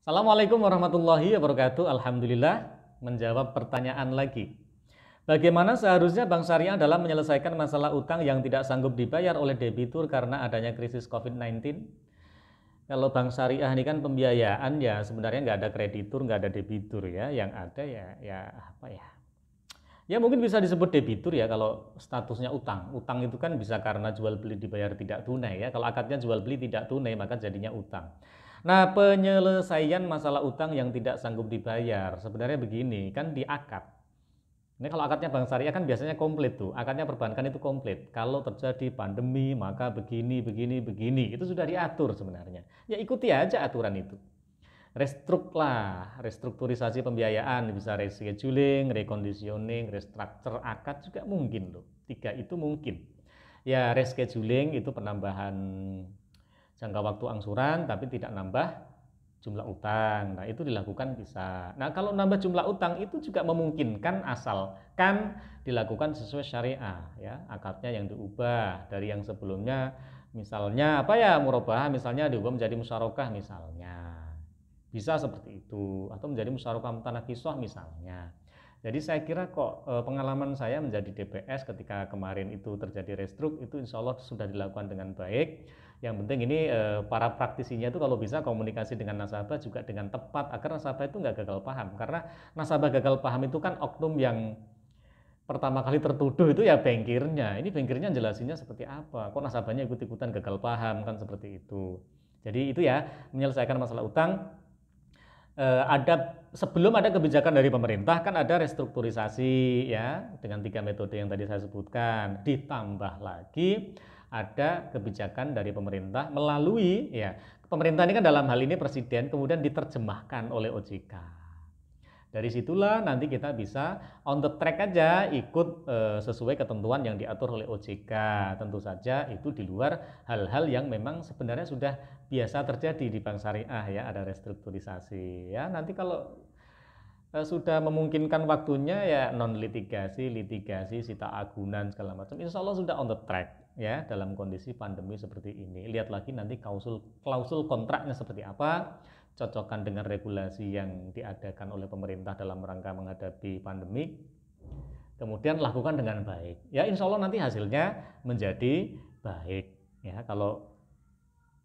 Assalamualaikum warahmatullahi wabarakatuh. Alhamdulillah, menjawab pertanyaan lagi. Bagaimana seharusnya Bank Syariah dalam menyelesaikan masalah utang yang tidak sanggup dibayar oleh debitur karena adanya krisis COVID-19? Kalau Bank Syariah ini kan pembiayaan, ya sebenarnya nggak ada kreditur, nggak ada debitur ya. Yang ada ya apa ya? Ya mungkin bisa disebut debitur ya kalau statusnya utang. Utang itu kan bisa karena jual beli dibayar tidak tunai ya. Kalau akadnya jual beli tidak tunai maka jadinya utang. Nah, penyelesaian masalah utang yang tidak sanggup dibayar sebenarnya begini, kan di akad. Ini kalau akadnya Bank Syariah kan biasanya komplit tuh. Akadnya perbankan itu komplit. Kalau terjadi pandemi maka begini, begini, begini. Itu sudah diatur sebenarnya. Ya ikuti aja aturan itu. Restrukturisasi pembiayaan, bisa rescheduling, reconditioning, restructure akad juga mungkin loh. Tiga itu mungkin. Ya rescheduling itu penambahan jangka waktu angsuran tapi tidak nambah jumlah utang. Nah, itu dilakukan bisa. Nah, kalau nambah jumlah utang itu juga memungkinkan asalkan dilakukan sesuai syariah ya. Akadnya yang diubah dari yang sebelumnya misalnya apa ya, murabahah misalnya diubah menjadi musyarakah misalnya. Bisa seperti itu, atau menjadi musyarakah mutanakisah misalnya. Jadi saya kira kok pengalaman saya menjadi DPS ketika kemarin itu terjadi restruk itu insya Allah sudah dilakukan dengan baik. Yang penting ini para praktisinya itu kalau bisa komunikasi dengan nasabah juga dengan tepat agar nasabah itu nggak gagal paham. Karena nasabah gagal paham itu kan oknum yang pertama kali tertuduh itu ya bankirnya. Ini bankirnya jelasinnya seperti apa? Kok nasabahnya ikut-ikutan gagal paham kan seperti itu. Jadi itu ya menyelesaikan masalah utang. Ada sebelum ada kebijakan dari pemerintah kan ada restrukturisasi ya dengan 3 metode yang tadi saya sebutkan, ditambah lagi ada kebijakan dari pemerintah melalui ya pemerintah ini kan dalam hal ini presiden kemudian diterjemahkan oleh OJK. Dari situlah nanti kita bisa on the track aja ikut sesuai ketentuan yang diatur oleh OJK. Tentu saja itu di luar hal-hal yang memang sebenarnya sudah biasa terjadi di Bank Syariah ya, ada restrukturisasi. Ya, nanti kalau sudah memungkinkan waktunya ya non litigasi, litigasi, sita agunan segala macam. Insya Allah sudah on the track ya dalam kondisi pandemi seperti ini. Lihat lagi nanti klausul kontraknya seperti apa, cocokkan dengan regulasi yang diadakan oleh pemerintah dalam rangka menghadapi pandemi, kemudian lakukan dengan baik. Ya insya Allah nanti hasilnya menjadi baik. Ya kalau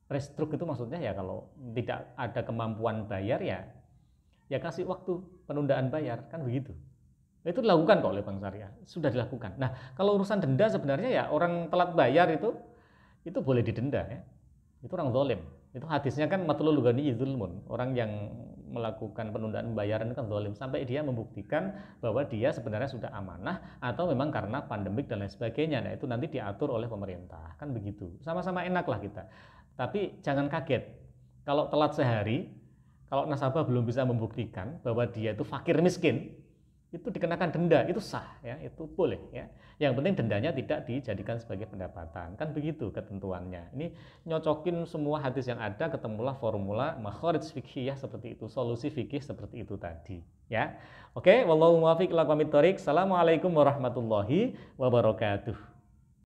restruk itu maksudnya ya kalau tidak ada kemampuan bayar ya kasih waktu penundaan bayar kan begitu. Itu dilakukan kok oleh Bank Syariah, sudah dilakukan. Nah kalau urusan denda sebenarnya ya orang telat bayar itu boleh didenda ya. Itu orang zalim. Itu hadisnya kan matlul ghani zulmun. Orang yang melakukan penundaan pembayaran kan zalim sampai dia membuktikan bahwa dia sebenarnya sudah amanah atau memang karena pandemik dan lain sebagainya. Nah, itu nanti diatur oleh pemerintah. Kan begitu. Sama-sama enak lah kita. Tapi jangan kaget. Kalau telat sehari, kalau nasabah belum bisa membuktikan bahwa dia itu fakir miskin, itu dikenakan denda, itu sah ya, itu boleh ya. Yang penting dendanya tidak dijadikan sebagai pendapatan, kan begitu ketentuannya. Ini nyocokin semua hadis yang ada, ketemulah formula makharij fikhiyah seperti itu, solusi fikih seperti itu tadi ya. Oke, wallahu muwaffiq ila aqwamit thoriq. Assalamualaikum warahmatullahi wabarakatuh.